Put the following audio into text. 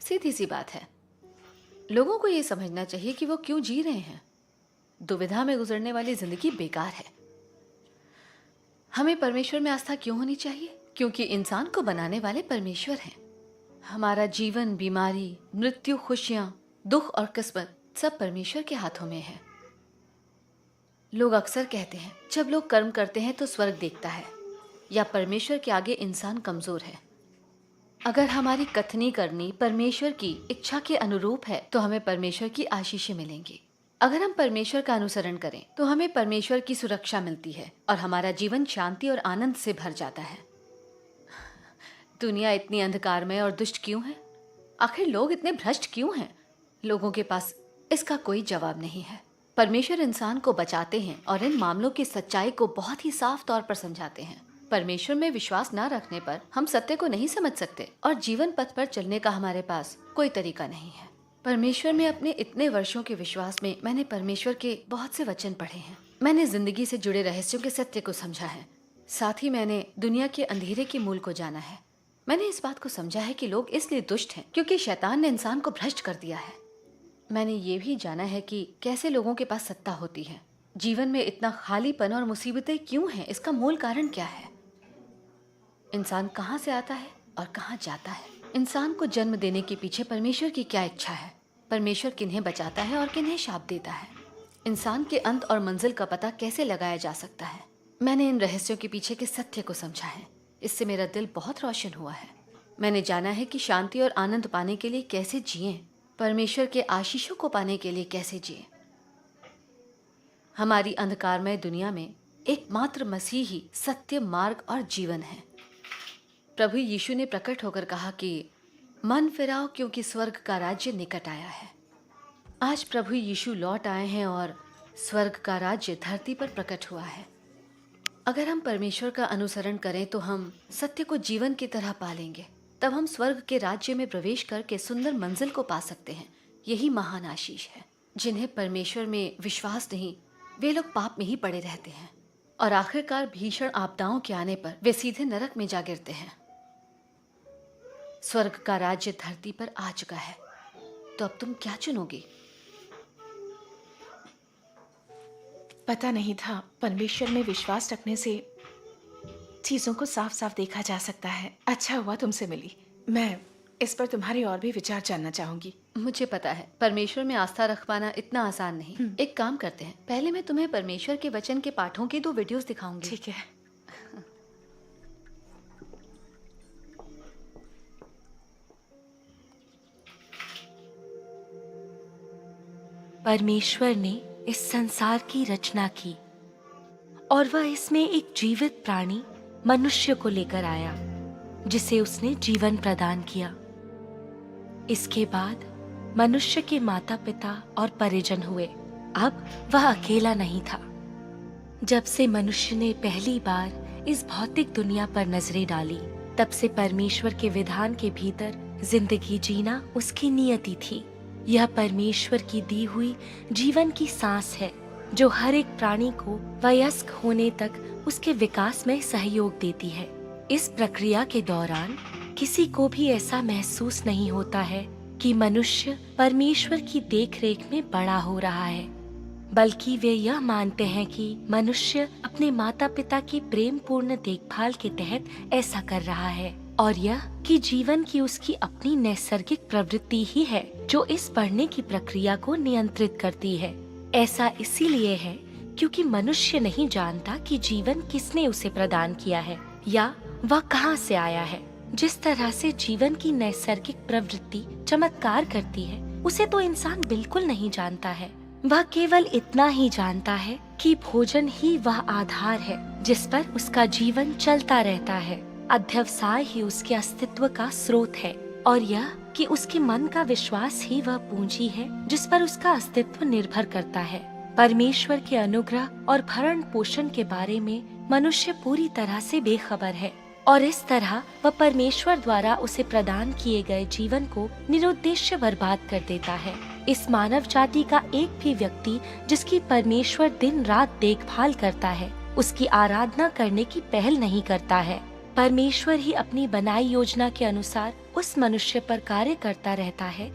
सीधी सी बात है। लोगों को ये समझना चाहिए कि वो क्यों जी रहे हैं। दुविधा में गुजरने वाली जिंदगी बेकार है। हमें परमेश्वर में आस्था क्यों होनी चाहिए? क्योंकि इंसान को बनाने वाले परमेश्वर हैं। हमारा जीवन, बीमारी, मृत्यु, खुशियां, दुख और किस्मत सब परमेश्वर के हाथों में है। लोग अक्सर कहते हैं जब लोग कर्म करते हैं तो स्वर्ग देखता है, या परमेश्वर के आगे इंसान कमजोर है। अगर हमारी कथनी करनी परमेश्वर की इच्छा के अनुरूप है तो हमें परमेश्वर की आशीषें मिलेंगी। अगर हम परमेश्वर का अनुसरण करें तो हमें परमेश्वर की सुरक्षा मिलती है और हमारा जीवन शांति और आनंद से भर जाता है। दुनिया इतनी अंधकारमय और दुष्ट क्यों है? आखिर लोग इतने भ्रष्ट क्यों हैं? लोगों के पास इसका कोई जवाब नहीं है। परमेश्वर इंसान को बचाते हैं और इन मामलों की सच्चाई को बहुत ही साफ तौर पर समझाते हैं। परमेश्वर में विश्वास न रखने पर हम सत्य को नहीं समझ सकते और जीवन पथ पर चलने का हमारे पास कोई तरीका नहीं है। परमेश्वर में अपने इतने वर्षों के विश्वास में मैंने परमेश्वर के बहुत से वचन पढ़े हैं। मैंने जिंदगी से जुड़े रहस्यों के सत्य को समझा है। साथ ही मैंने दुनिया के अंधेरे के मूल को जाना है। मैंने इस बात को समझा है कि लोग इसलिए दुष्ट हैं क्योंकि शैतान ने इंसान को भ्रष्ट कर दिया है। मैंने ये भी जाना है कि कैसे लोगों के पास सत्ता होती है। जीवन में इतना खालीपन और मुसीबतें क्यों हैं? इसका मूल कारण क्या है? इंसान कहाँ से आता है और कहाँ जाता है? इंसान को जन्म देने के पीछे परमेश्वर की क्या इच्छा है? परमेश्वर किन्हें बचाता है और किन्हें शाप देता है? इंसान के अंत और मंजिल का पता कैसे लगाया जा सकता है? मैंने इन रहस्यों के पीछे के सत्य को समझा है। इससे मेरा दिल बहुत रोशन हुआ है। मैंने जाना है कि शांति और आनंद पाने के लिए कैसे जिएं, परमेश्वर के आशीषों को पाने के लिए कैसे जिएं। हमारी अंधकारमय दुनिया में एकमात्र मसीह ही सत्य, मार्ग और जीवन है। प्रभु यीशु ने प्रकट होकर कहा कि मन फिराओ क्योंकि स्वर्ग का राज्य निकट आया है। आज प्रभु यीशु लौट आए हैं और स्वर्ग का राज्य धरती पर प्रकट हुआ है। अगर हम परमेश्वर का अनुसरण करें तो हम सत्य को जीवन की तरह पालेंगे। तब हम स्वर्ग के राज्य में प्रवेश करके सुंदर मंजिल को पा सकते हैं। यही महान आशीष है। जिन्हें परमेश्वर में विश्वास नहीं, वे लोग पाप में ही पड़े रहते हैं और आखिरकार भीषण आपदाओं के आने पर वे सीधे नरक में जा गिरते हैं। स्वर्ग का राज्य धरती पर आ चुका है, तो अब तुम क्या चुनोगे? पता नहीं था परमेश्वर में विश्वास रखने से चीजों को साफ साफ देखा जा सकता है। अच्छा हुआ तुमसे मिली। मैं इस पर तुम्हारे और भी विचार जानना चाहूंगी। मुझे पता है परमेश्वर में आस्था रख पाना इतना आसान नहीं। एक काम करते हैं, पहले मैं तुम्हें परमेश्वर के वचन के पाठों की 2 वीडियोस दिखाऊंगी। ठीक है। परमेश्वर ने इस संसार की रचना की और वह इसमें एक जीवित प्राणी मनुष्य को लेकर आया जिसे उसने जीवन प्रदान किया। इसके बाद मनुष्य के माता पिता और परिजन हुए। अब वह अकेला नहीं था। जब से मनुष्य ने पहली बार इस भौतिक दुनिया पर नजरें डाली, तब से परमेश्वर के विधान के भीतर जिंदगी जीना उसकी नियति थी। यह परमेश्वर की दी हुई जीवन की सांस है जो हर एक प्राणी को वयस्क होने तक उसके विकास में सहयोग देती है। इस प्रक्रिया के दौरान किसी को भी ऐसा महसूस नहीं होता है कि मनुष्य परमेश्वर की देखरेख में बड़ा हो रहा है, बल्कि वे यह मानते हैं कि मनुष्य अपने माता पिता की प्रेम पूर्ण देखभाल के तहत ऐसा कर रहा है और यह कि जीवन की उसकी अपनी नैसर्गिक प्रवृत्ति ही है जो इस बढ़ने की प्रक्रिया को नियंत्रित करती है। ऐसा इसीलिए है क्योंकि मनुष्य नहीं जानता कि जीवन किसने उसे प्रदान किया है या वह कहाँ से आया है। जिस तरह से जीवन की नैसर्गिक प्रवृत्ति चमत्कार करती है, उसे तो इंसान बिल्कुल नहीं जानता है। वह केवल इतना ही जानता है कि भोजन ही वह आधार है जिस पर उसका जीवन चलता रहता है। अध्यवसाय ही उसके अस्तित्व का स्रोत है और यह कि उसके मन का विश्वास ही वह पूंजी है जिस पर उसका अस्तित्व निर्भर करता है। परमेश्वर के अनुग्रह और भरण पोषण के बारे में मनुष्य पूरी तरह से बेखबर है और इस तरह वह परमेश्वर द्वारा उसे प्रदान किए गए जीवन को निरुद्देश्य बर्बाद कर देता है। इस मानव जाति का एक भी व्यक्ति जिसकी परमेश्वर दिन रात देखभाल करता है, उसकी आराधना करने की पहल नहीं करता है। परमेश्वर ही अपनी बनाई योजना के अनुसार उस मनुष्य पर कार्य करता रहता है